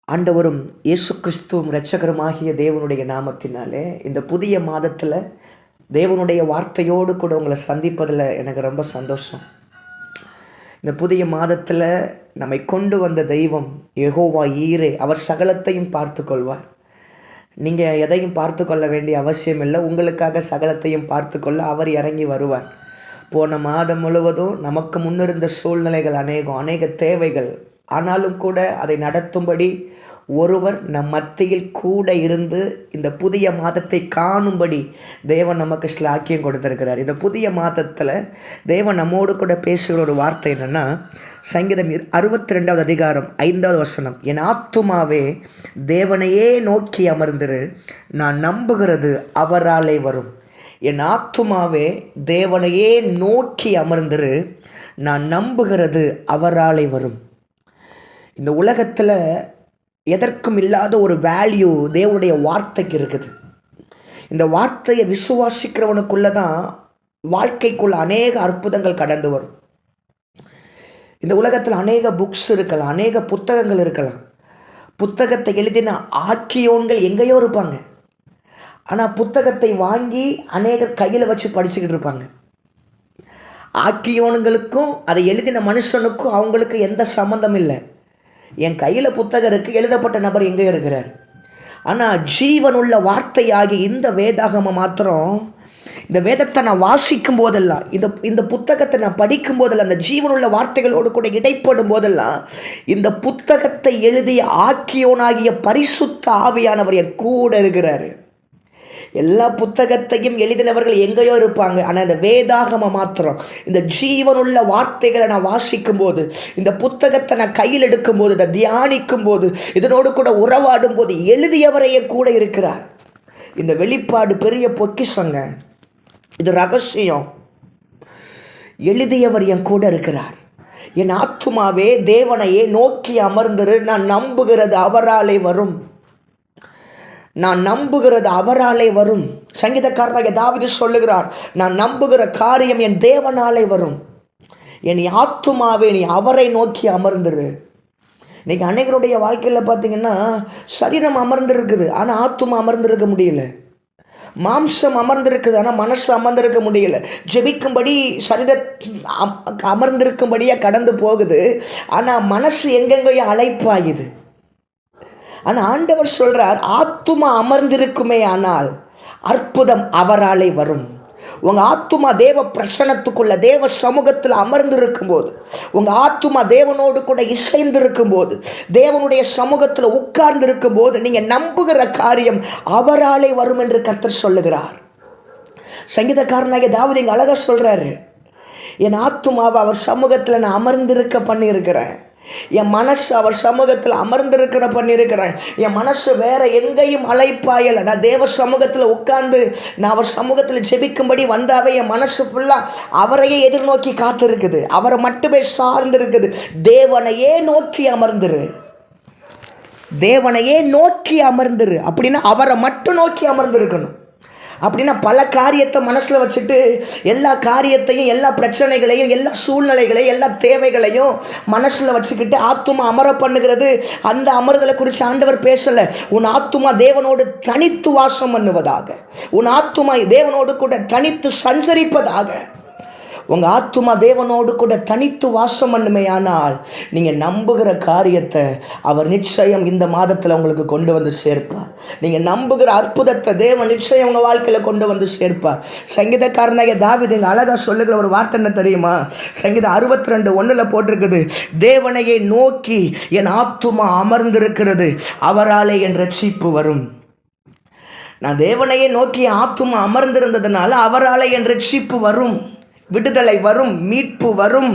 ஆண்டவரும் இயேசு கிறிஸ்துவும் இரட்சகருமாகிய தேவனுடைய நாமத்தினாலே இந்த புதிய மாதத்தில் தேவனுடைய வார்த்தையோடு கூட உங்களை சந்திப்பதில் எனக்கு ரொம்ப சந்தோஷம். இந்த புதிய மாதத்தில் நம்மை கொண்டு வந்த தெய்வம் யெகோவா ஈரே. அவர் சகலத்தையும் பார்த்து கொள்வார். நீங்கள் எதையும் பார்த்து கொள்ள வேண்டிய அவசியம் இல்லை. உங்களுக்காக சகலத்தையும் பார்த்து கொள்ள அவர் இறங்கி வருவார். போன மாதம் முழுவதும் நமக்கு முன்னிருந்த சூழ்நிலைகள் அநேக தேவைகள், ஆனாலும் கூட அதை நடத்தும்படி ஒருவர் நம் மத்தியில் கூட இருந்து இந்த புதிய மாதத்தை காணும்படி தேவன் நமக்கு ஸ்லாக்கியம் கொடுத்திருக்கிறார். இந்த புதிய மாதத்தில் தேவன் நம்மோடு கூட பேசுகிற ஒரு வார்த்தை என்னென்னா, சங்கீதம் 62வது அதிகாரம் 5வது வசனம், என் ஆத்துமாவே தேவனையே நோக்கி அமர்ந்திரு, நான் நம்புகிறது அவராலே வரும். என் ஆத்துமாவே தேவனையே நோக்கி அமர்ந்திரு, நான் நம்புகிறது அவராலே வரும். இந்த உலகத்தில் எதற்கும் இல்லாத ஒரு வேல்யூ தேவனுடைய வார்த்தைக்கு இருக்குது. இந்த வார்த்தையை விசுவாசிக்கிறவனுக்குள்ளே தான் வாழ்க்கைக்குள்ள அநேக அற்புதங்கள் கடந்து வரும். இந்த உலகத்தில் அநேக புக்ஸ் இருக்கலாம், அநேக புத்தகங்கள் இருக்கலாம். புத்தகத்தை எழுதின ஆக்கியோன்கள் எங்கேயோ இருப்பாங்க. ஆனால் புத்தகத்தை வாங்கி அநேகர் கையில் வச்சு படிச்சுக்கிட்டு இருப்பாங்க. ஆக்கியோன்களுக்கும் அதை எழுதின மனுஷனுக்கும் அவங்களுக்கு எந்த சம்மந்தம் இல்லை. என் கையில் புத்தகம் இருக்குது, எழுதப்பட்ட நபர் எங்கே இருக்கிறார். ஆனால் ஜீவனுள்ள வார்த்தையாகி இந்த வேதாகமம் மாத்திரம், இந்த வேதத்தை நான் வாசிக்கும் போதெல்லாம், இந்த புத்தகத்தை நான் படிக்கும் போதெல்லாம், அந்த ஜீவனுள்ள வார்த்தைகளோடு கூட இடைப்படும் போதெல்லாம், இந்த புத்தகத்தை எழுதிய ஆக்கியோனாகிய பரிசுத்த ஆவியானவர் என் கூட இருக்கிறாரு. எல்லா புத்தகத்தையும் எழுதினவர்கள் எங்கேயோ இருப்பாங்க. ஆனால் இந்த வேதாகமம் மாத்திரம், இந்த ஜீவனுள்ள வார்த்தைகளை நான் வாசிக்கும் போது, இந்த புத்தகத்தை நான் கையில் எடுக்கும் போது, இதை தியானிக்கும் போது, இதனோடு கூட உறவாடும் போது எழுதியவரையே கூட இருக்கிறார். இந்த வெளிப்பாடு பெரிய பொக்கிஷங்க, இது ரகசியம். எழுதியவர் என் கூட இருக்கிறார். என் ஆத்துமாவே தேவனையே நோக்கி அமர்ந்திரு, நான் நம்புகிறது அவராலே வரும். நான் நம்புகிறது அவராலே வரும். சங்கீதக்காரனாகிய தாவீது சொல்லுகிறார், நான் நம்புகிற காரியம் என் தேவனாலே வரும். என் ஆத்துமாவே நீ அவரை நோக்கி அமர்ந்துரு. இன்னைக்கு அநேகருடைய வாழ்க்கையில் பார்த்தீங்கன்னா, சரீரம் அமர்ந்திருக்குது, ஆனால் ஆத்துமா அமர்ந்திருக்க முடியல. மாம்சம் அமர்ந்திருக்குது, ஆனால் மனசு அமர்ந்திருக்க முடியல. ஜெபிக்கும்படி சரீர அமர்ந்திருக்கும்படியாக கடந்து போகுது, ஆனால் மனசு எங்கெங்கேயோ அழைப்பாயுது. ஆனால் ஆண்டவர் சொல்கிறார், ஆத்துமா அமர்ந்திருக்குமே ஆனால் அற்புதம் அவராலே வரும். உங்கள் ஆத்துமா தேவ பிரசன்னத்துக்குள்ள, தேவ சமூகத்தில் அமர்ந்திருக்கும் போது, உங்கள் ஆத்துமா தேவனோடு கூட இசைந்திருக்கும் போது, தேவனுடைய சமூகத்தில் உட்கார்ந்து இருக்கும் போது, நீங்கள் நம்புகிற காரியம் அவராலே வரும் என்று கர்த்தர் சொல்லுகிறார். சங்கீதக்காரனாகிய தாவீது இங்கே அழகாக சொல்கிறாரு, என் ஆத்துமாவை அவர் சமூகத்தில் நான் அமர்ந்திருக்க பண்ணியிருக்கிறேன். என் மனசு அவர் சமூகத்தில் அமர்ந்திருக்கிற பண்ணியிருக்கிறேன். என் மனசு வேற எங்கேயும் அலைப்பாயலை. நான் தேவ சமூகத்தில் உட்கார்ந்து நான் அவர் சமூகத்தில் ஜெபிக்கும்படி வந்தாவே என் மனசு ஃபுல்லாக அவரையே எதிர்நோக்கி காத்திருக்குது, அவரை மட்டுமே சார்ந்து இருக்குது. தேவனையே நோக்கி அமர்ந்துரு, தேவனையே நோக்கி அமர்ந்துரு. அப்படின்னா அவரை மட்டும் நோக்கி அமர்ந்திருக்கணும். அப்படின்னா பல காரியத்தை மனசில் வச்சுட்டு, எல்லா காரியத்தையும், எல்லா பிரச்சனைகளையும், எல்லா சூழ்நிலைகளையும், எல்லா தேவைகளையும் மனசில் வச்சுக்கிட்டு ஆத்துமா அமர பண்ணுகிறது. அந்த அமர்தலை குறித்து ஆண்டவர் பேசலை. உன் ஆத்துமா தேவனோடு தனித்து வாசம் பண்ணுவதாக, உன் ஆத்துமா தேவனோடு கூட தனித்து சஞ்சரிப்பதாக. உங்கள் ஆத்துமா தேவனோடு கூட தனித்து வாசம் பண்ணுமே ஆனால் நீங்கள் நம்புகிற காரியத்தை அவர் நிச்சயம் இந்த மாதத்தில் உங்களுக்கு கொண்டு வந்து சேர்ப்பார். நீங்கள் நம்புகிற அற்புதத்தை தேவன் நிச்சயம் உங்கள் வாழ்க்கையில் கொண்டு வந்து சேர்ப்பார். சங்கீதக்காரனாகிய தாவீது இங்கே அழகாக சொல்லுகிற ஒரு வார்த்தை என்ன தெரியுமா? சங்கீதம் 62:1 போட்டிருக்குது, தேவனையே நோக்கி என் ஆத்துமா அமர்ந்திருக்கிறது, அவராலே என் ரட்சிப்பு வரும். நான் தேவனையே நோக்கி ஆத்துமா அமர்ந்திருந்ததுனால அவராலே என் ரட்சிப்பு வரும், விடுதலை வரும், மீட்பு வரும்.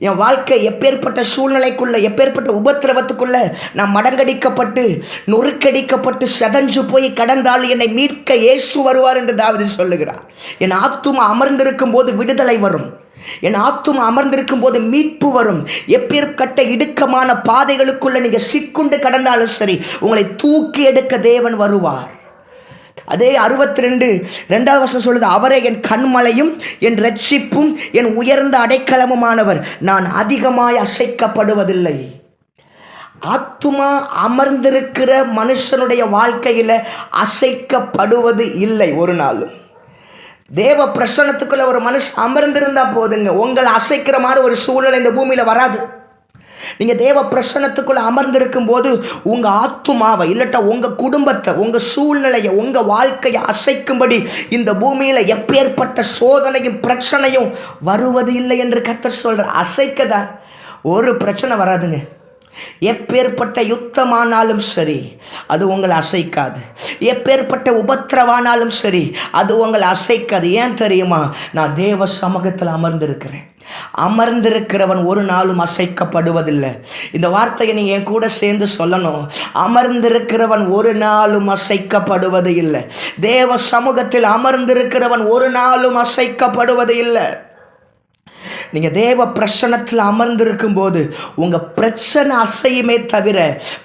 என் வாழ்க்கை எப்பேற்பட்ட சூழ்நிலைக்குள்ள, எப்பேற்பட்ட உபத்திரவத்துக்குள்ள நான் மடங்கடிக்கப்பட்டு, நொறுக்கடிக்கப்பட்டு, செதஞ்சு போய் கடந்தால் என்னை மீட்க இயேசு வருவார் என்று தாவீது சொல்லுகிறார். என் ஆத்துமா அமர்ந்திருக்கும் போது விடுதலை வரும், என் ஆத்துமா அமர்ந்திருக்கும் போது மீட்பு வரும். எப்பேற்பட்ட இடுக்கமான பாதைகளுக்குள்ள நீங்கள் சிக்குண்டு கடந்தாலும் சரி, உங்களை தூக்கி எடுக்க தேவன் வருவார். அதே 62:2 வசனம் சொல்லுது, அவரே என் கண்மலையும் என் இரட்சிப்பும் என் உயர்ந்த அடைக்கலமுமானவர், நான் அதிகமாய் அசைக்கப்படுவதில்லை. ஆத்துமா அமர்ந்திருக்கிற மனுஷனுடைய வாழ்க்கையில் அசைக்கப்படுவது இல்லை ஒரு நாளும். தேவ பிரசன்னத்துக்குள்ள ஒரு மனுஷன் அமர்ந்திருந்தா போதுங்க, உங்களை அசைக்கிற மாதிரி ஒரு சூழ்நிலை இந்த பூமியில் வராது. நீங்கள் தேவ பிரசன்னத்துக்குள்ள அமர்ந்திருக்கும் போது உங்கள் ஆத்துமாவை இல்லட்டா உங்கள் குடும்பத்தை, உங்கள் சூழ்நிலையை, உங்கள் வாழ்க்கையை அசைக்கும்படி இந்த பூமியில் எப்பேற்பட்ட சோதனையும் பிரச்சனையும் வருவது இல்லை என்று கர்த்தர் சொல்கிறார். அசைக்கதான் ஒரு பிரச்சனை வராதுங்க. எப்பேற்பட்ட யுத்தமானாலும் சரி அது உங்களை அசைக்காது. எப்பேற்பட்ட உபத்திரவானாலும் சரி அது உங்களை அசைக்காது. ஏன் தெரியுமா? நான் தேவ சமூகத்தில் அமர்ந்திருக்கிறேன். அமர்ந்திருக்கிறவன் ஒரு நாளும் அசைக்கப்படுவதில்லை. இந்த வார்த்தையை நீங்கள் என் கூட சேர்ந்து சொல்லணும். அமர்ந்திருக்கிறவன் ஒரு நாளும் அசைக்கப்படுவது இல்லை. தேவ சமூகத்தில் அமர்ந்திருக்கிறவன் ஒரு நாளும் அசைக்கப்படுவது இல்லை. நீங்கள் தேவ பிரச்சனத்தில் அமர்ந்திருக்கும் போது உங்கள் பிரச்சனை அசையுமே தவிர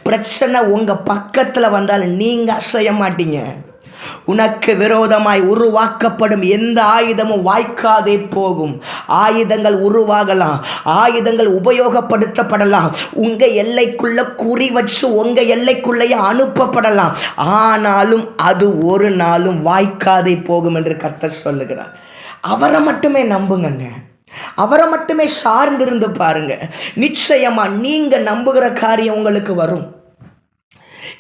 பிரச்சனை உங்கள் பக்கத்தில் வந்தால் நீங்கள் அசைய மாட்டீங்க. உனக்கு விரோதமாய் உருவாக்கப்படும் எந்த ஆயுதமும் வாய்க்காதே போகும். ஆயுதங்கள் உருவாகலாம், ஆயுதங்கள் உபயோகப்படுத்தப்படலாம், உங்கள் எல்லைக்குள்ள குறி வச்சு உங்கள் எல்லைக்குள்ளேயே அனுப்பப்படலாம். ஆனாலும் அது ஒரு நாளும் வாய்க்காதே போகும் என்று கர்த்தர் சொல்லுகிறார். அவரை மட்டுமே நம்புங்கங்க. அவரை மட்டுமே சார்ந்திருந்து பாருங்க. நிச்சயமா நீங்க நம்புகிற காரியம் உங்களுக்கு வரும்.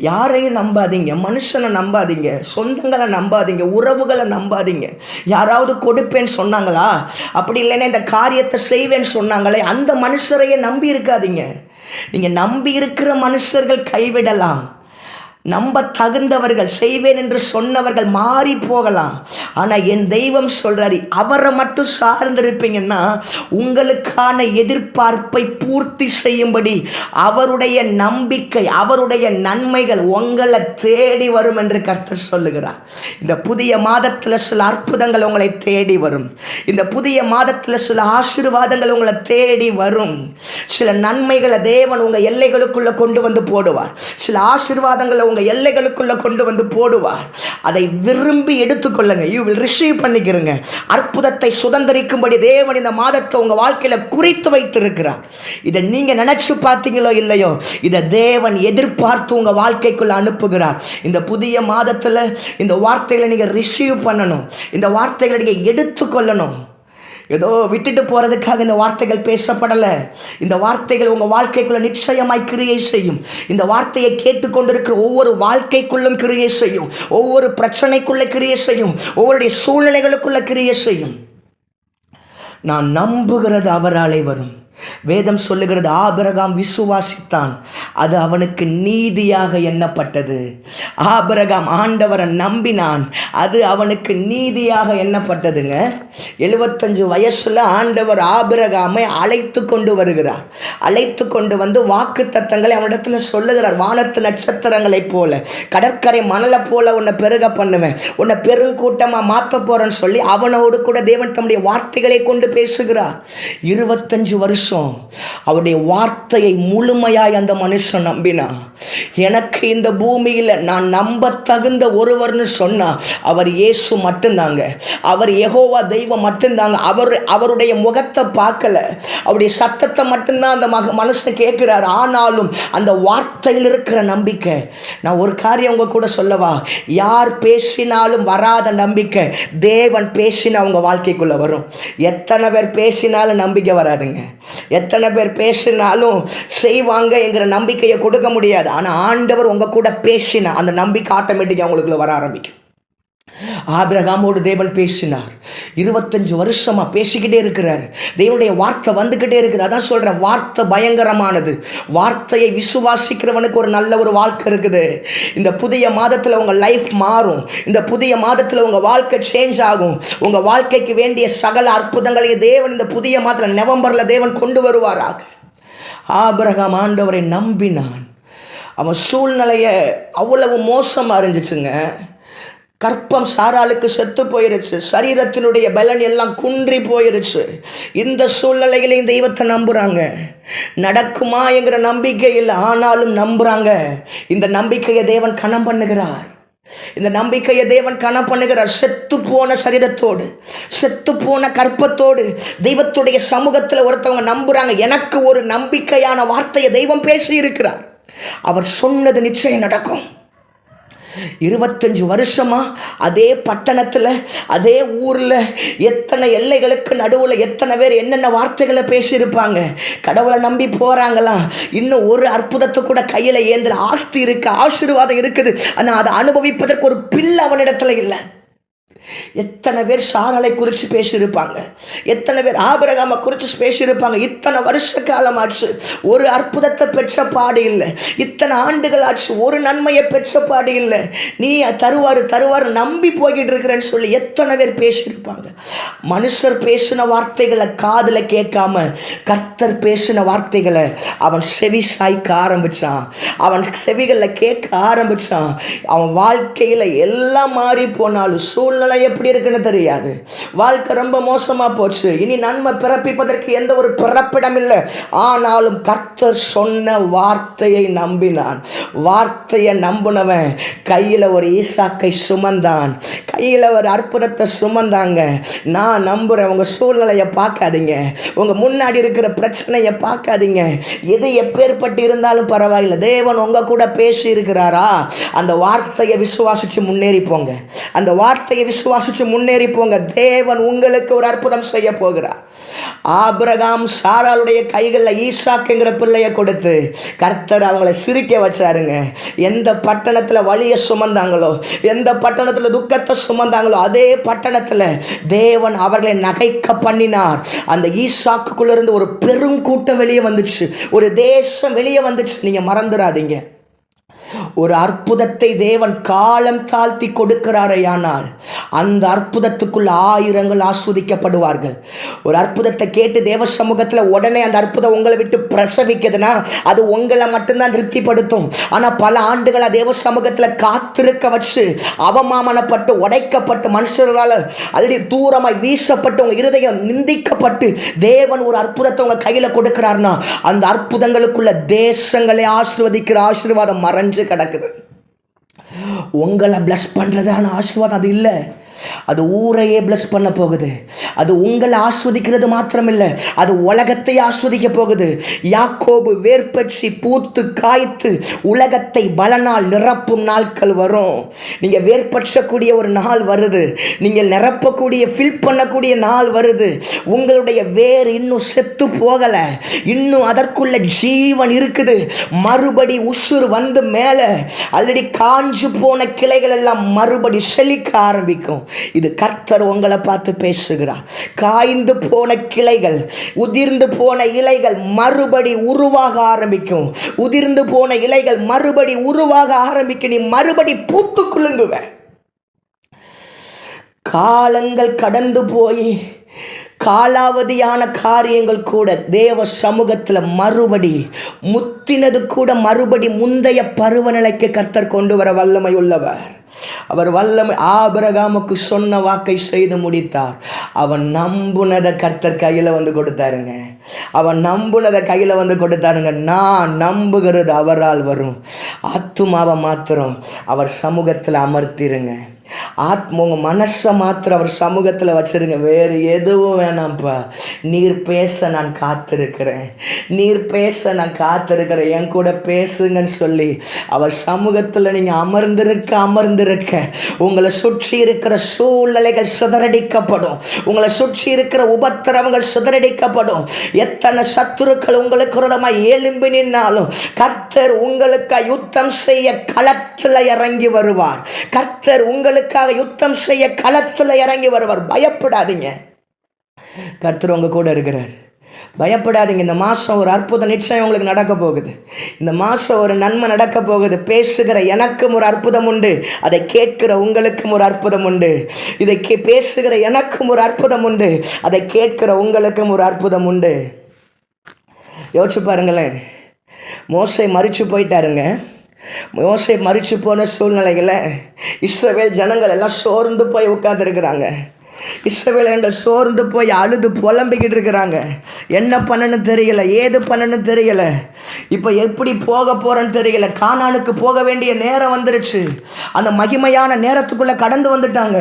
யாரையும் நம்பாதீங்க, மனுஷனை நம்பாதீங்க, சொந்தங்களை நம்பாதீங்க, உறவுகளை நம்பாதீங்க. யாராவது கொடுப்பேன்னு சொன்னாங்களா, அப்படி இல்லைன்னா இந்த காரியத்தை செய்வேன்னு சொன்னாங்களே, அந்த மனுஷரையே நம்பி இருக்காதீங்க. நீங்கள் நம்பி இருக்கிற மனுஷர்கள் கைவிடலாம். நம்ப தகுந்தவர்கள், செய்வேன் என்று சொன்னவர்கள் மாறி போகலாம். ஆனால் என் தெய்வம் சொல்றாரு, அவரை மட்டும் சார்ந்திருப்பீங்கன்னா உங்களுக்கான எதிர்பார்ப்பை பூர்த்தி செய்யும்படி அவருடைய நம்பிக்கை, அவருடைய நன்மைகள் உங்களை தேடி வரும் என்று கர்த்தர் சொல்லுகிறார். இந்த புதிய மாதத்தில் சில அற்புதங்கள் உங்களை தேடி வரும். இந்த புதிய மாதத்தில் சில ஆசீர்வாதங்கள் உங்களை தேடி வரும். சில நன்மைகளை தேவன் உங்கள் எல்லைகளுக்குள்ள கொண்டு வந்து போடுவார். சில ஆசீர்வாதங்களை உங்கள் எல்லைகளுக்குள்ள கொண்டு வந்து போடுவார். அதை விரும்பி எடுத்துக்கொள்ளுங்க. யூ வில் ரிசீவ் பண்ணிக்கிறங்க. அற்புதத்தை சுதந்திரிக்கும்படி தேவன் இந்த மாதத்தை உங்கள் வாழ்க்கையில் குறித்து வைத்திருக்கிறார். இதை நீங்கள் நினைச்சு பார்த்தீங்களோ இல்லையோ, இதை தேவன் எதிர்பார்த்து உங்கள் வாழ்க்கைக்குள்ள அனுப்புகிறார். இந்த புதிய மாதத்தில் இந்த வார்த்தைகளை நீங்கள் ரிசீவ் பண்ணணும். இந்த வார்த்தைகளை நீங்கள் எடுத்துக்கொள்ளணும். ஏதோ விட்டுட்டு போகிறதுக்காக இந்த வார்த்தைகள் பேசப்படலை. இந்த வார்த்தைகள் உங்கள் வாழ்க்கைக்குள்ள நிச்சயமாய் கிரியை செய்யும். இந்த வார்த்தையை கேட்டுக்கொண்டிருக்கிற ஒவ்வொரு வாழ்க்கைக்குள்ளும் கிரியை செய்யும். ஒவ்வொரு பிரச்சனைக்குள்ள கிரியை செய்யும். ஒவ்வொருடைய சூழ்நிலைகளுக்குள்ள கிரியை செய்யும். நான் நம்புகிறது அவராலே வரும். வேதம் சொல்லுகிறது, ஆபிரகாம் விசுவாசித்தான், அது அவனுக்கு நீதியாக எண்ணப்பட்டது. ஆபிரகாம் ஆண்டவரை நம்பினான், அது அவனுக்கு நீதியாக எண்ணப்பட்டதுங்க. 75 வயசுல ஆண்டவர் ஆபிரகாமை அழைத்து கொண்டு வருகிறார். அழைத்து கொண்டு வந்து வாக்கு தத்தங்களை அவனிடத்துல சொல்லுகிறார். வானத்து நட்சத்திரங்களைப் போல, கடற்கரை மணலை போல உன்னை பெருக பண்ணுவேன், உன்னை பெருங்கூட்டமாக மாற்ற போறேன்னு சொல்லி அவனோடு கூட தேவன் தம்முடைய வார்த்தைகளை கொண்டு பேசுகிறார். 25 வருஷம் அவருடைய வார்த்தையை முழுமையாய் அந்த மனுஷன் நம்பினா. எனக்கு இந்த பூமியில் நான் நம்ப தகுந்த ஒருவர்னு சொன்னா அவர் இயேசு மட்டும்தாங்க. அவர் யெகோவா தெய்வம் மட்டும்தாங்க. அவருடைய முகத்தை பார்க்கல, அவருடைய சத்தத்தை மட்டும்தான் அந்த மனுஷன் கேட்கிறார். ஆனாலும் அந்த வார்த்தையில் இருக்கிற நம்பிக்கை. நான் ஒரு காரியம் உங்க கூட சொல்லவா, யார் பேசினாலும் வராத நம்பிக்கை தேவன் பேசினா உங்க வாழ்க்கைக்குள்ள வரும். எத்தனை பேர் பேசினாலும் நம்பிக்கை வராதுங்க. எத்தனை பேர் பேசினாலும் செய்வாங்க என்கிற நம்பிக்கையை கொடுக்க முடியாது. ஆனால் ஆண்டவர் உங்க கூட பேசினா அந்த நம்பிக்கை ஆட்டோமேட்டிக்காக உங்களுக்குள்ள வர ஆரம்பிக்கும். ஆபிரகாமோடு தேவன் பேசினார். 25 வருஷமா பேசிக்கிட்டே இருக்கிறார். தேவனுடைய வார்த்தை வந்துக்கிட்டே இருக்குது. அதான் சொல்றேன், வார்த்தை பயங்கரமானது. வார்த்தையை விசுவாசிக்கிறவனுக்கு ஒரு நல்ல ஒரு வாழ்க்கை இருக்குது. இந்த புதிய மாதத்தில் உங்கள் லைஃப் மாறும். இந்த புதிய மாதத்தில் உங்கள் வாழ்க்கை சேஞ்ச் ஆகும். உங்கள் வாழ்க்கைக்கு வேண்டிய சகல அற்புதங்களையும் தேவன் இந்த புதிய மாதத்தில் நவம்பரில் தேவன் கொண்டு வருவாராக. ஆபிரகாம் ஆண்டவரை நம்பினான். அவன் சூழ்நிலையை அவ்வளவு மோசமாக இருந்துச்சுங்க. கற்பம் சாராளுக்கு செத்து போயிருச்சு. சரீரத்தினுடைய பலன் எல்லாம் குன்றி போயிருச்சு. இந்த சூழ்நிலையில இந்த தெய்வத்தை நம்புறாங்க. நடக்குமா என்கிற நம்பிக்கை இல்லை, ஆனாலும் நம்புறாங்க. இந்த நம்பிக்கையை தேவன் கனம் பண்ணுகிறார். இந்த நம்பிக்கையை தேவன் கனம் பண்ணுகிறார். செத்து போன சரீரத்தோடு, செத்து போன கற்பத்தோடு தெய்வத்துடைய சமூகத்தில் ஒருத்தவங்க நம்புறாங்க. எனக்கு ஒரு நம்பிக்கையான வார்த்தையை தெய்வம் பேசி இருக்கிறார். அவர் சொன்னது நிச்சயம் நடக்கும். 25 வருஷமா அதே பட்டணத்தில், அதே ஊரில், எத்தனை எல்லைகளுக்கு நடுவில் எத்தனை பேர் என்னென்ன வார்த்தைகளை பேசியிருப்பாங்க. கடவுளை நம்பி போகிறாங்களாம், இன்னும் ஒரு அற்புதத்தை கூட கையில் ஏந்திர. ஆஸ்தி இருக்கு, ஆசீர்வாதம் இருக்குது, ஆனால் அதை அனுபவிப்பதற்கு ஒரு பிள்ளை அவனிடத்துல இல்லை. எத்தனை பேர் சாராளை குறித்து பேசியிருப்பாங்க, எத்தனை பேர் ஆபிரகாமை குறித்து பேசியிருப்பாங்க. இத்தனை வருஷ காலமாச்சு, ஒரு அற்புதத்தை பெற்ற பாடு இல்லை. இத்தனை ஆண்டுகள் ஆச்சு, ஒரு நன்மையை பெற்ற பாடு இல்லை. நீ தருவாரு நம்பி போய்கிட்டு இருக்கிறேன்னு சொல்லி எத்தனை பேர் பேசியிருப்பாங்க. மனுஷர் பேசின வார்த்தைகளை காதில் கேட்காம கர்த்தர் பேசின வார்த்தைகளை அவன் செவி சாய்க்க ஆரம்பிச்சான். அவன் செவிகளில் கேட்க ஆரம்பிச்சான். அவன் வாழ்க்கையில் எல்லாம் மாறி போனாலும் சூழ்நிலை எப்படி இருக்குன்னு தெரியாது. வாழ்க்கை ரொம்ப மோசமா போச்சு. இனி நன்மை பிறப்பிப்பதற்கு எந்த ஒரு பிறப்பிடம் இல்லை. ஆனாலும் கர்த்தர் சொன்ன வார்த்தையை நம்பினான். வார்த்தையை நம்பினவன் கையில் ஒரு ஈசாக்கை சுமந்தான், கையில் ஒரு அற்புதத்தை சுமந்தாங்க. நான் நம்புறேன். உங்க சூழ்நிலையை பார்க்காதீங்க, உங்க முன்னாடி இருக்கிற பிரச்சனையை பார்க்காதீங்க. எது எப்பேற்பட்டு இருந்தாலும் பரவாயில்லை, தேவன் உங்க கூட பேசி இருக்கிறாரா, அந்த வார்த்தையை விசுவாசிச்சு முன்னேறி போங்க. அந்த வார்த்தையை விசுவாசிச்சு முன்னேறி போங்க. தேவன் உங்களுக்கு ஒரு அற்புதம் செய்ய போகிறார். ஆபிரகாம் சாராளுடைய கைகளில் ஈசாக்குங்கிற பிள்ளையை கொடுத்து கர்த்தர் அவங்கள சிரிக்க வச்சாருங்க. எந்த பட்டணத்தில் வலியை சுமந்தாங்களோ, எந்த பட்டணத்தில் துக்கத்தை சுமந்தாங்களோ, அதே பட்டணத்தில் தேவன் அவர்களை நகைக்க பண்ணினார். அந்த ஈசாக்குக்குள்ளிருந்து ஒரு பெரும் கூட்டம் வெளியே வந்துச்சு, ஒரு தேசம் வெளியே வந்துச்சு. நீங்க மறந்துடாதீங்க, ஒரு அற்புதத்தை தேவன் காலம் தாழ்த்தி கொடுக்கிறாரையானால் அந்த அற்புதத்துக்குள்ள ஆயிரங்கள் ஆஸ்வதிக்கப்படுவார்கள். ஒரு அற்புதத்தை கேட்டு தேவ சமூகத்தில் உடனே அந்த அற்புதம் உங்களை விட்டு பிரசவிக்குதுன்னா அது உங்களை மட்டும்தான் திருப்திப்படுத்தும். ஆனால் பல ஆண்டுகளை தேவ சமூகத்தில் காத்திருக்க வச்சு அவமானப்பட்டு உடைக்கப்பட்டு மனுஷர்களால் அல்லது தூரமாய் வீசப்பட்டு உங்கள் இருதயம் நிந்திக்கப்பட்டு தேவன் ஒரு அற்புதத்தை உங்கள் கையில் கொடுக்கிறார்னா அந்த அற்புதங்களுக்குள்ள தேசங்களை ஆசீர்வதிக்கிற ஆசீர்வாதம் மறைஞ்சு கிடக்குது. உங்களை பிளஸ் பண்றதான ஆசீர்வாதம் அது இல்லை, அது ஊரையே பிளஸ் பண்ண போகுது. அது உங்களை ஆஸ்வதிக்கிறது மாத்திரமில்லை, அது உலகத்தை ஆஸ்வதிக்க போகுது. யாக்கோபு வேர்பற்றி பூத்து காய்த்து உலகத்தை பலனால் நிரப்பும் நாட்கள் வரும். நீங்க வேர்பற்றக்கூடிய ஒரு நாள் வருது, நீங்கள் நிரப்பக்கூடிய ஃபில் பண்ணக்கூடிய நாள் வருது. உங்களுடைய வேர் இன்னும் செத்து போகல, இன்னும் அதற்குள்ள ஜீவன் இருக்குது. மறுபடி உசுர் வந்து மேலே ஆல்ரெடி காஞ்சு போன கிளைகள் எல்லாம் மறுபடி செழிக்க ஆரம்பிக்கும். இது கர்த்தர் உங்களை பார்த்து பேசுகிறார். காய்ந்து போன கிளைகள், உதிர்ந்து போன இலைகள் மறுபடி உருவாக ஆரம்பிக்கும். உதிர்ந்து போன இலைகள் மறுபடி உருவாக ஆரம்பிக்கும். நீ மறுபடி பூத்து குலுங்குவ. காலங்கள் கடந்து போய் காலாவதியான காரியங்கள் கூட தேவ சமூகத்தில் மறுபடி முத்தினது கூட மறுபடி முந்தைய பருவநிலைக்கு கர்த்தர் கொண்டு வர வல்லமை உள்ளவர். அவர் வல்லமை. ஆபிரகாமுக்கு சொன்ன வாக்கை செய்து முடித்தார். அவன் நம்புனதை கர்த்தர் கையில் வந்து கொடுத்தாருங்க. அவன் நம்புனதை கையில் வந்து கொடுத்தாருங்க. நான் நம்புகிறது அவரால் வரும். ஆத்துமாவை மாத்திரம் அவர் சமூகத்தில் அமர்த்திருங்க. உங்கள் மனசை மாத்திரம் அவர் சமூகத்தில் வச்சிருங்க. வேறு எதுவும் வேணாம்ப்பா. நீர் பேச நான் காத்திருக்கிறேன், நீர் பேச நான் காத்திருக்கிறேன், என் கூட பேசுங்கன்னு சொல்லி அவர் சமூகத்தில் நீங்கள் அமர்ந்திருக்க உங்களை சுற்றி இருக்கிற சூழ்நிலைகள் சிதறடிக்கப்படும். உங்களை சுற்றி இருக்கிற உபத்திரவங்கள் சிதறடிக்கப்படும். எத்தனை சத்துருக்கள் உங்களுக்கு விரோதமாக எழும்பி நின்னாலும் கர்த்தர் உங்களுக்கு யுத்தம் செய்ய களத்தில் இறங்கி வருவார். கர்த்தர் உங்களுக்காக யுத்தம் செய்ய களத்தில் இறங்கி வருவார். பயப்படாதீங்க, கர்த்தர் உங்க கூட இருக்கிறார். பயப்படாதீங்க. இந்த மாதம் ஒரு அற்புதம் நிச்சயம் உங்களுக்கு நடக்க போகுது. இந்த மாதம் ஒரு நன்மை நடக்க போகுது. பேசுகிற எனக்கும் ஒரு அற்புதம் உண்டு, அதை கேட்கிற உங்களுக்கும் ஒரு அற்புதம் உண்டு. இதை பேசுகிற எனக்கும் ஒரு அற்புதம் உண்டு, அதை கேட்கிற உங்களுக்கும் ஒரு அற்புதம் உண்டு. யோசிச்சு பாருங்களேன், மோசே மரிச்சு போயிட்டாருங்க. மோசே மரிச்சு போன சூழ்நிலைகளை இஸ்ரவேல் ஜனங்கள் எல்லாம் சோர்ந்து போய் உட்கார்ந்துருக்கிறாங்க. இஸ்ரவேலர்கள் சோர்ந்து போய் அழுது புலம்பிக்கிட்டு இருக்கிறாங்க. என்ன பண்ணணும்னு தெரியல, ஏது பண்ணணும்னு தெரியல, இப்போ எப்படி போக போகிறேன்னு தெரியல. கானானுக்கு போக வேண்டிய நேரம் வந்துருச்சு. அந்த மகிமையான நேரத்துக்குள்ளே கடந்து வந்துட்டாங்க.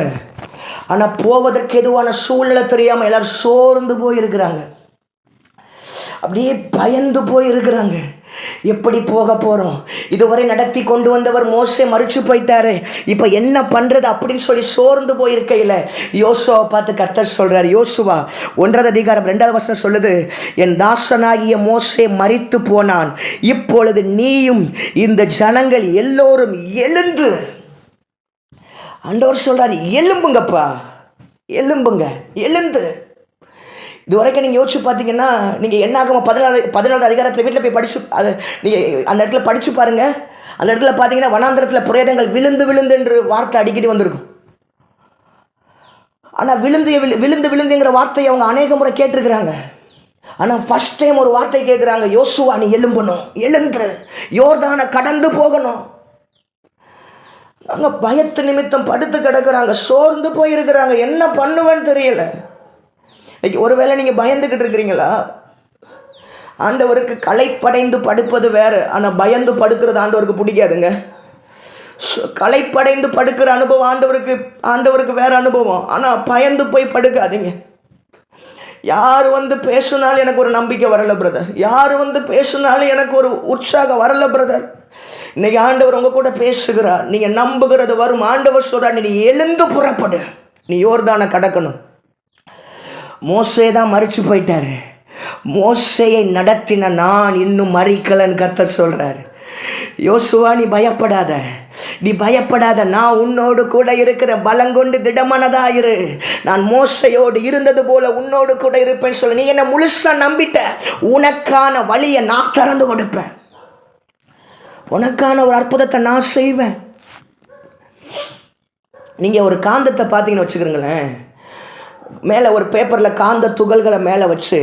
ஆனால் போவதற்கு எதுவான சூழ்நிலை தெரியாமல் எல்லாரும் சோர்ந்து போயிருக்கிறாங்க, அப்படியே பயந்து போயிருக்கிறாங்க. எப்படி போக போகிறோம்? இதுவரை நடத்தி கொண்டு வந்தவர் மோசே மறிச்சு போயிட்டாரு, இப்போ என்ன பண்ணுறது அப்படின்னு சொல்லி சோர்ந்து போயிருக்கையில் யோசுவாவை பார்த்து கர்த்தர் சொல்கிறார். யோசுவா 1:2 சொல்லுது, என் தாசனாகிய மோசே மரித்து போனான், இப்பொழுது நீயும் இந்த ஜனங்கள் எல்லோரும் எழுந்து. ஆண்டவர் சொல்கிறார், எழும்புங்கப்பா, எழும்புங்க, எழுந்து. இது வரைக்கும் நீங்கள் யோசிச்சு பார்த்தீங்கன்னா, நீங்கள் என்னாகும் 14 அதிகாரத்தில் வீட்டில் போய் படிச்சு அது நீங்கள் அந்த இடத்துல படித்து பாருங்கள். அந்த இடத்துல பார்த்தீங்கன்னா வனாந்திரத்தில் பிரேதங்கள் விழுந்து விழுந்து என்று வார்த்தை அடிக்கடி வந்திருக்கும். ஆனால் விழுந்துங்கிற வார்த்தையை அவங்க அநேக முறை கேட்டிருக்கிறாங்க. ஆனால் ஃபஸ்ட் டைம் ஒரு வார்த்தை கேட்குறாங்க, யோசுவா நீ எழும்பணும், எழுந்து யோர்தானை கடந்து போகணும். அங்கே பயத்து நிமித்தம் படுத்து கிடக்குறாங்க, சோர்ந்து போயிருக்கிறாங்க, என்ன பண்ணுவேன்னு தெரியல. ஒருவேளை நீங்கள் பயந்துக்கிட்டு இருக்கிறீங்களா? ஆண்டவருக்கு களைப்படைந்து படுப்பது வேறு, ஆனால் பயந்து படுக்கிறது ஆண்டவருக்கு பிடிக்காதுங்க. களைப்படைந்து படுக்கிற அனுபவம் ஆண்டவருக்கு வேறு அனுபவம். ஆனால் பயந்து போய் படுக்காதீங்க. யார் வந்து பேசுனாலும் எனக்கு ஒரு நம்பிக்கை வரல பிரதர், யார் வந்து பேசுனாலும் எனக்கு ஒரு உற்சாகம் வரல பிரதர். இன்னைக்கு ஆண்டவர் உங்க கூட பேசுகிறார், நீங்க நம்புகிறது வரும். ஆண்டவர் சொல்றார், நீ எழுந்து புறப்படு, நீ யோர்தானை கடக்கணும். மோசே தான் மரிச்சு போயிட்டாரு, மோசேயை நடத்தின நான் இன்னும் மறிக்கலன்னு கர்த்தர் சொல்றாரு. யோசுவா நீ பயப்படாத, நீ பயப்படாத, நான் உன்னோடு கூட இருக்கிற, பலங்கொண்டு திடமானதாயிரு, நான் மோசையோடு இருந்தது போல உன்னோடு கூட இருப்பேன்னு சொல்ல. நீ என்ன முழுசா நம்பிட்ட, உனக்கான வழியை நான் திறந்து கொடுப்பேன், உனக்கான ஒரு அற்புதத்தை நான் செய்வேன். நீங்கள் ஒரு காந்தத்தை பார்த்தீங்கன்னு வச்சுக்கிறீங்களேன், மேலே ஒரு பேப்பரில் காந்த துகள்களை மேலே வச்சு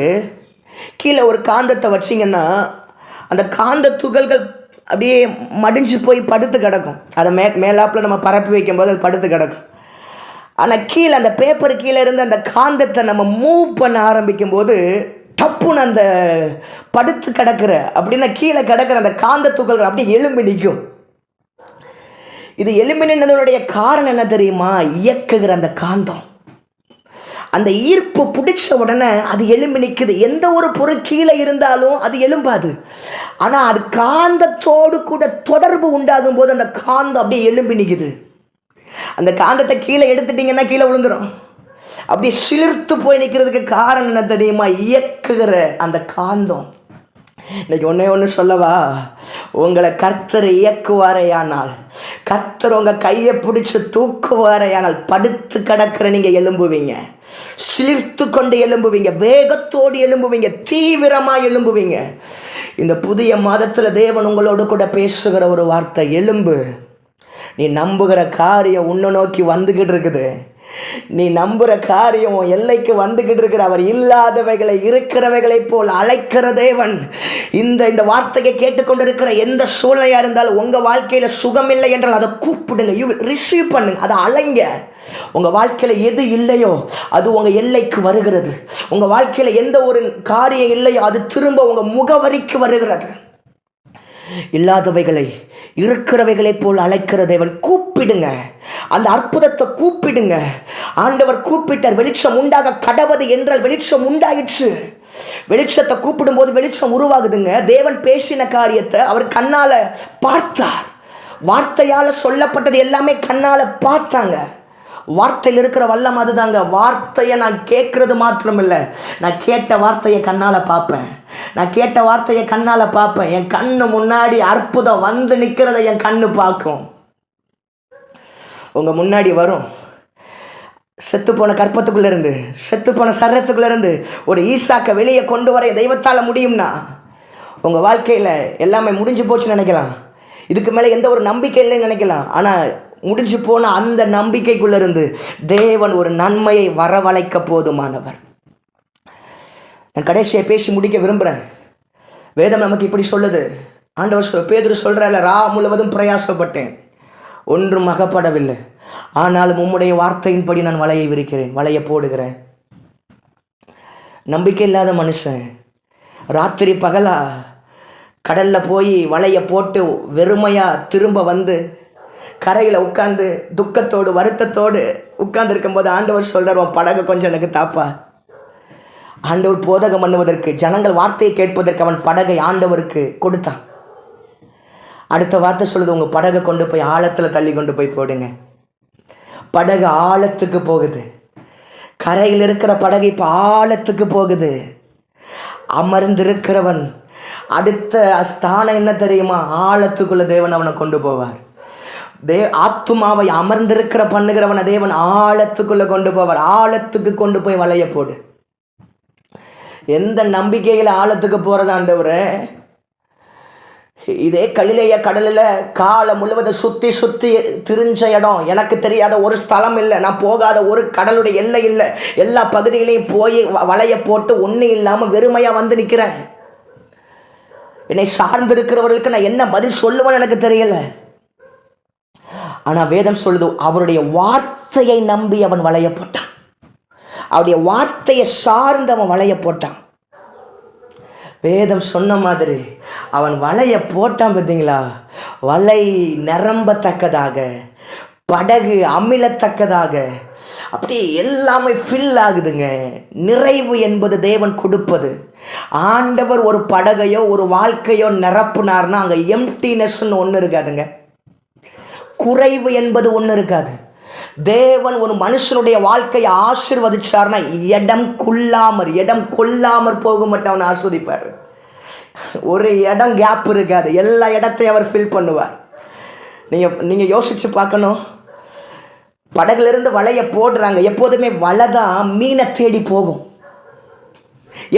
கீழே ஒரு காந்தத்தை வச்சிங்கன்னா அந்த காந்த துகள்கள் அப்படியே மடிஞ்சு போய் படுத்து கிடக்கும். அதை மேலாப்பில் நம்ம பரப்பி வைக்கும்போது அது படுத்து கிடக்கும். ஆனால் கீழே அந்த பேப்பர் கீழே இருந்து அந்த காந்தத்தை நம்ம மூவ் பண்ண ஆரம்பிக்கும் போது டப்புன்னு அந்த படுத்து கிடக்கிற அப்படின்னா கீழே கிடக்கிற அந்த காந்த துகள்கள் அப்படியே எலும்பி நிற்கும். இது எலும்பி நின்றதனுடைய காரணம் என்ன தெரியுமா? இயக்குகிற அந்த காந்தம், அந்த ஈர்ப்பு பிடிச்ச உடனே அது எலும்பி நிற்குது. எந்த ஒரு பொருள் கீழே இருந்தாலும் அது எலும்பாது, ஆனால் அது காந்தத்தோடு கூட தொடர்பு உண்டாகும் போது அந்த காந்தம் அப்படியே எலும்பி நிற்குது. அந்த காந்தத்தை கீழே எடுத்துட்டிங்கன்னா கீழே விழுந்துடும். அப்படியே சிலிர்த்து போய் நிற்கிறதுக்கு காரணம் என்ன தெரியுமா? இயக்குகிற அந்த காந்தம். இன்னைக்கு ஒன்று சொல்லவா, உங்களை கர்த்தர் இயக்குவாரையானால், கர்த்தர் உங்கள் கையை பிடிச்சி தூக்குவாரையானால் படுத்து கிடக்கிற நீங்கள் எழும்புவீங்க, சிலிர்த்து கொண்டு எழும்புவீங்க, வேகத்தோடு எழும்புவீங்க, தீவிரமாக எழும்புவீங்க. இந்த புதிய மாதத்தில் தேவன் உங்களோடு கூட பேசுகிற ஒரு வார்த்தை, எலும்பு. நீ நம்புகிற காரியம் உன்னை நோக்கி வந்துக்கிட்டு இருக்குது, நீ நம்புகிற காரியம் எல்லைக்கு வந்துக்கிட்டு இருக்கிற. அவர் இல்லாதவைகளை இருக்கிறவைகளை போல் அழைக்கிற தேவன். இந்த வார்த்தையை கேட்டுக்கொண்டிருக்கிற எந்த சூழ்நிலையாக இருந்தாலும், உங்கள் வாழ்க்கையில் சுகம் இல்லை என்றால் அதை கூப்பிடுங்க, ரிசீவ் பண்ணுங்க, அதை அலைங்க. உங்கள் வாழ்க்கையில் எது இல்லையோ அது உங்கள் எல்லைக்கு வருகிறது. உங்கள் வாழ்க்கையில் எந்த ஒரு காரியம் இல்லையோ அது திரும்ப உங்கள் முகவரிக்கு வருகிறது. இல்லாதவைகளை இருக்கிறவைகளை போல் அழைக்கிற தேவன். கூப்பிடுங்க, அந்த அற்புதத்தை கூப்பிடுங்க. ஆண்டவர் கூப்பிட்டார், வெளிச்சம் உண்டாக கடவது என்றால் வெளிச்சம் உண்டாயிற்று. வெளிச்சத்தை கூப்பிடும் போது வெளிச்சம் உருவாகுதுங்க. தேவன் பேசின காரியத்தை அவர் கண்ணால பார்த்தார். வார்த்தையால் சொல்லப்பட்டது எல்லாமே கண்ணால பார்த்தாங்க. வார்த்தையில் இருக்கிற வல்லம் அதுதாங்க. வார்த்தையை நான் கேட்கறது மாத்திரம் இல்லை, நான் கேட்ட வார்த்தையை கண்ணால் பார்ப்பேன். நான் கேட்ட வார்த்தையை கண்ணால் பார்ப்பேன். என் கண்ணு முன்னாடி அற்புதம் வந்து நிற்கிறத என் கண்ணு பார்க்கும். உங்கள் முன்னாடி வரும். செத்துப்போன கற்பத்துக்குள்ளேருந்து, செத்துப்போன சரீரத்துக்குள்ளேருந்து ஒரு ஈசாக்கை வெளியே கொண்டு வர தெய்வத்தால் முடியும்னா, உங்கள் வாழ்க்கையில் எல்லாமே முடிஞ்சு போச்சுன்னு நினைக்கலாம், இதுக்கு மேலே எந்த ஒரு நம்பிக்கை இல்லைன்னு நினைக்கலாம். ஆனால் முடிஞ்சு போன அந்த நம்பிக்கைக்குள்ளேருந்து தேவன் ஒரு நன்மையை வரவழைக்க போதுமானவர். நான் கடைசியை பேசி முடிக்க விரும்புகிறேன். வேதம் நமக்கு இப்படி சொல்லுது. ஆண்டவர் பேதுரு சொல்கிறார், ரா முழுவதும் பிரயாசப்பட்டேன், ஒன்றும் அகப்படவில்லை, ஆனாலும் உம்முடைய வார்த்தையின்படி நான் வலையை விரிக்கிறேன், வலையை போடுகிறேன். நம்பிக்கை இல்லாத மனுஷன் ராத்திரி பகலா கடலில் போய் வலையை போட்டு வெறுமையாக திரும்ப வந்து கரையில் உட்காந்து துக்கத்தோடு வருத்தத்தோடு உட்கார்ந்து இருக்கும்போது ஆண்டவர் சொல்கிறார், உன் படகை கொஞ்சம் எனக்கு தாப்பா. ஆண்டவர் போதகம் பண்ணுவதற்கு, ஜனங்கள் வார்த்தையை கேட்பதற்கு அவன் படகை ஆண்டவருக்கு கொடுத்தான். அடுத்த வார்த்தை சொல்லுது, உங்கள் படகை கொண்டு போய் ஆழத்தில் தள்ளி கொண்டு போய் போடுங்க. படகு ஆழத்துக்கு போகுது. கரையில் இருக்கிற படகு இப்போ ஆழத்துக்கு போகுது. அமர்ந்திருக்கிறவன் அடுத்த ஸ்தானம் என்ன தெரியுமா? ஆழத்துக்குள்ள தேவன் அவனை கொண்டு போவார். ஆத்துமாவை அமர்ந்திருக்கிற பண்ணுகிறவனை தேவன் ஆழத்துக்குள்ள கொண்டு போவார். ஆழத்துக்கு கொண்டு போய் வலைய போடு. எந்த நம்பிக்கையில் ஆழத்துக்கு போறது ஆண்டவரே? இதே கலிலேய கடலில் காலை முழுவதும் சுற்றி சுற்றி திரிஞ்ச இடம், எனக்கு தெரியாத ஒரு ஸ்தலம் இல்லை, நான் போகாத ஒரு கடலுடைய எல்லை இல்லை. எல்லா பகுதிகளையும் போய் வலைய போட்டு ஒன்றும் இல்லாமல் வெறுமையாக வந்து நிற்கிறேன். என்னை சார்ந்து இருக்கிறவர்களுக்கு நான் என்ன பதில் சொல்லுவேன்னு எனக்கு தெரியல. ஆனால் வேதம் சொல்லுது, அவருடைய வார்த்தையை நம்பி அவன் வலைய போட்டான். அவருடைய வார்த்தையை சார்ந்து அவன் வலைய போட்டான். வேதம் சொன்ன மாதிரி அவன் வலைய போட்டான். பார்த்தீங்களா? வலை நிரம்பத்தக்கதாக, படகு அமிலத்தக்கதாக, அப்படி எல்லாமே ஃபில் ஆகுதுங்க. நிறைவு என்பது தேவன் கொடுப்பது. ஆண்டவர் ஒரு படகையோ ஒரு வாழ்க்கையோ நிரப்புனார்னா அங்கே எம்டினஸ்ன்னு ஒன்று இருக்காதுங்க. குறைவு என்பது ஒன்று இருக்காது. தேவன் ஒரு மனுஷனுடைய வாழ்க்கையை ஆசீர்வதிச்சார்னா இடம் கொள்ளாமற் போக மட்டும் அவன் ஆஸ்வதிப்பார். ஒரு இடம் கேப் இருக்காது. எல்லா இடத்தையும் அவர் ஃபில் பண்ணுவார். நீங்கள் யோசிச்சு பார்க்கணும். படகுலேருந்து வலையை போடுறாங்க. எப்போதுமே வலை தான் மீனை தேடி போகும்.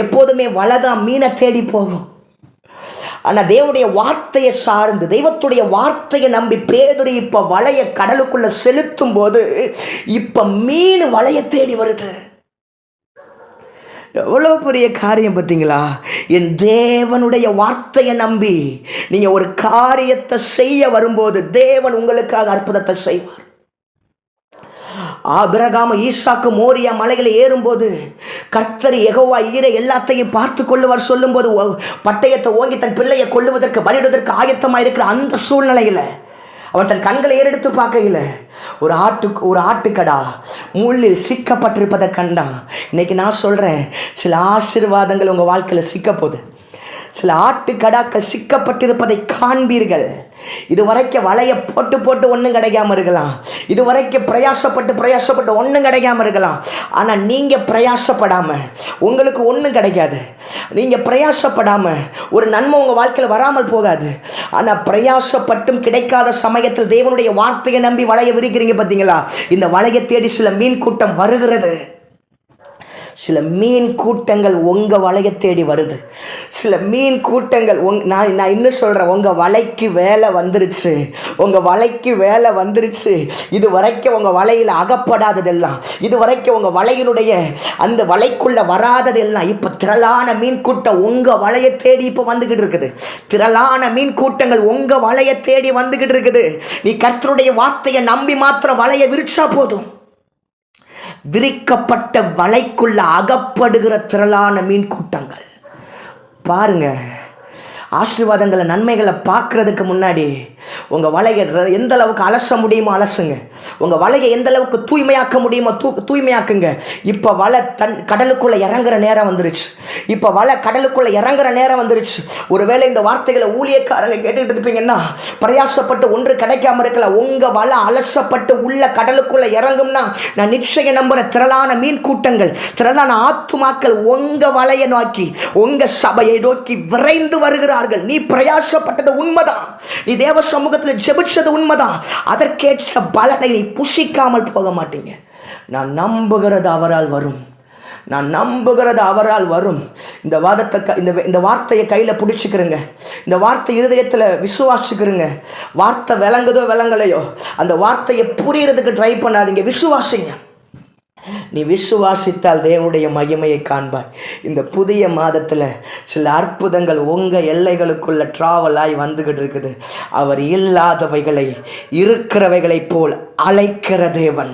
எப்போதுமே வலை தான் மீனை தேடி போகும். ஆனால் தேவனுடைய வார்த்தையை சார்ந்து, தெய்வத்துடைய வார்த்தையை நம்பி பேதுரு இப்போ வலையை கடலுக்குள்ள செலுத்தும் போது இப்போ மீன் வலையை தேடி வருது. எவ்வளோ பெரிய காரியம் பார்த்தீங்களா? என் தேவனுடைய வார்த்தையை நம்பி நீங்கள் ஒரு காரியத்தை செய்ய வரும்போது தேவன் உங்களுக்காக அற்புதத்தை செய்வார். ஆபிரகாம் ஈசாக்கு மோரியா மலைகளை ஏறும்போது கர்த்தர் யெகோவா ஈரை எல்லாத்தையும் பார்த்து கொள்ளுவார் சொல்லும்போது பட்டயத்தை ஓங்கி தன் பிள்ளையை கொல்லுவதற்கு பலியிடுவதற்கு ஆயத்தமாக இருக்கிற அந்த சூழ்நிலையில் அவன் தன் கண்களை ஏறெடுத்து பார்க்கையில் ஒரு ஆட்டுக்கடா முள்ளில் சிக்கப்பட்டிருப்பதை கண்டான். இன்னைக்கு நான் சொல்கிறேன், சில ஆசீர்வாதங்கள் உங்கள் வாழ்க்கையில் சிக்க போகுது. சில ஆட்டுக்கடாக்கள் சிக்கப்பட்டிருப்பதை காண்பீர்கள். இதுவரைக்கும் வலையை போட்டு ஒன்றும் கிடைக்காம இருக்கலாம். இதுவரைக்கும் பிரயாசப்பட்டு ஒன்றும் கிடைக்காம இருக்கலாம். ஆனால் நீங்கள் பிரயாசப்படாமல் உங்களுக்கு ஒன்றும் கிடைக்காது. நீங்கள் பிரயாசப்படாமல் ஒரு நன்மை உங்கள் வாழ்க்கையில் வராமல் போகாது. ஆனால் பிரயாசப்பட்டும் கிடைக்காத சமயத்தில் தேவனுடைய வார்த்தையை நம்பி வலையை விரிக்கிறீங்க பார்த்தீங்களா? இந்த வலையை தேடி சில மீன் கூட்டம் வருகிறது. சில மீன் கூட்டங்கள் உங்கள் வலையை தேடி வருது. சில மீன் கூட்டங்கள் நான் இன்னும் சொல்கிறேன், உங்கள் வலைக்கு வேலை வந்துருச்சு. உங்கள் வலைக்கு வேலை வந்துருச்சு. இது வரைக்கும் உங்கள் வலையில் அகப்படாததெல்லாம், இது வரைக்கும் உங்கள் வலையினுடைய அந்த வலைக்குள்ளே வராததெல்லாம் இப்போ திரளான மீன் கூட்டம் உங்கள் வலையை தேடி இப்போ வந்துக்கிட்டு இருக்குது. திரளான மீன் கூட்டங்கள் உங்கள் வலையை தேடி வந்துக்கிட்டு இருக்குது. நீ கர்த்தருடைய வார்த்தையை நம்பி மாத்திரம் வலையை விரிச்சா போதும். விரிக்கப்பட்ட வலைக்குள்ள அகப்படுகிற திரளான மீன் கூட்டங்கள் பாருங்க. ஆசீர்வாதங்களை நன்மைகளை பார்க்கறதுக்கு முன்னாடி உங்கள் வலையை எந்த அளவுக்கு அலச முடியுமோ அலசுங்க. உங்கள் வலையை எந்த அளவுக்கு தூய்மையாக்க முடியுமோ தூய்மையாக்குங்க. இப்போ வலை கடலுக்குள்ளே இறங்குற நேரம் வந்துருச்சு. இப்போ வலை கடலுக்குள்ளே இறங்குற நேரம் வந்துருச்சு. ஒருவேளை இந்த வார்த்தைகளை ஊழியக்காரங்க கேட்டுக்கிட்டு இருப்பீங்கன்னா, பிரயாசப்பட்டு ஒன்று கிடைக்காம இருக்கல, உங்கள் வலை அலசப்பட்டு உள்ள கடலுக்குள்ளே இறங்கும்னா நான் நிச்சயம் நம்புகிற திரளான மீன் கூட்டங்கள், திரளான ஆத்துமாக்கள் உங்கள் வலையை நோக்கி, உங்கள் சபையை நோக்கி விரைந்து வருகிறார்கள். நீ பிரயாசப்பட்டது உண்மைதான். நீ தேவ சமூகத்தில் ஜெபிச்சது உண்மைதான். அதற்கேற்ற பலனை நீ புசிக்காமல் போக மாட்டீங்க. நான் நம்புகிறது அவரால் வரும். இந்த வார்த்தையை கையில் பிடிச்சிக்கிறங்க. இந்த வார்த்தை இருதயத்தில் விசுவாசிக்கிறங்க. வார்த்தை விளங்குதோ விளங்கலையோ அந்த வார்த்தையை புரியறதுக்கு ட்ரை பண்ணாதீங்க, விசுவாசிங்க. நீ விசுவாசித்தால் தேவனுடைய மகிமையை காண்பாய். இந்த புதிய மாதத்தில் சில அற்புதங்கள் உங்கள் எல்லைகளுக்குள்ள டிராவல் ஆகி வந்துக்கிட்டு இருக்குது. அவர் இல்லாதவைகளை இருக்கிறவைகளை போல் அழைக்கிற தேவன்.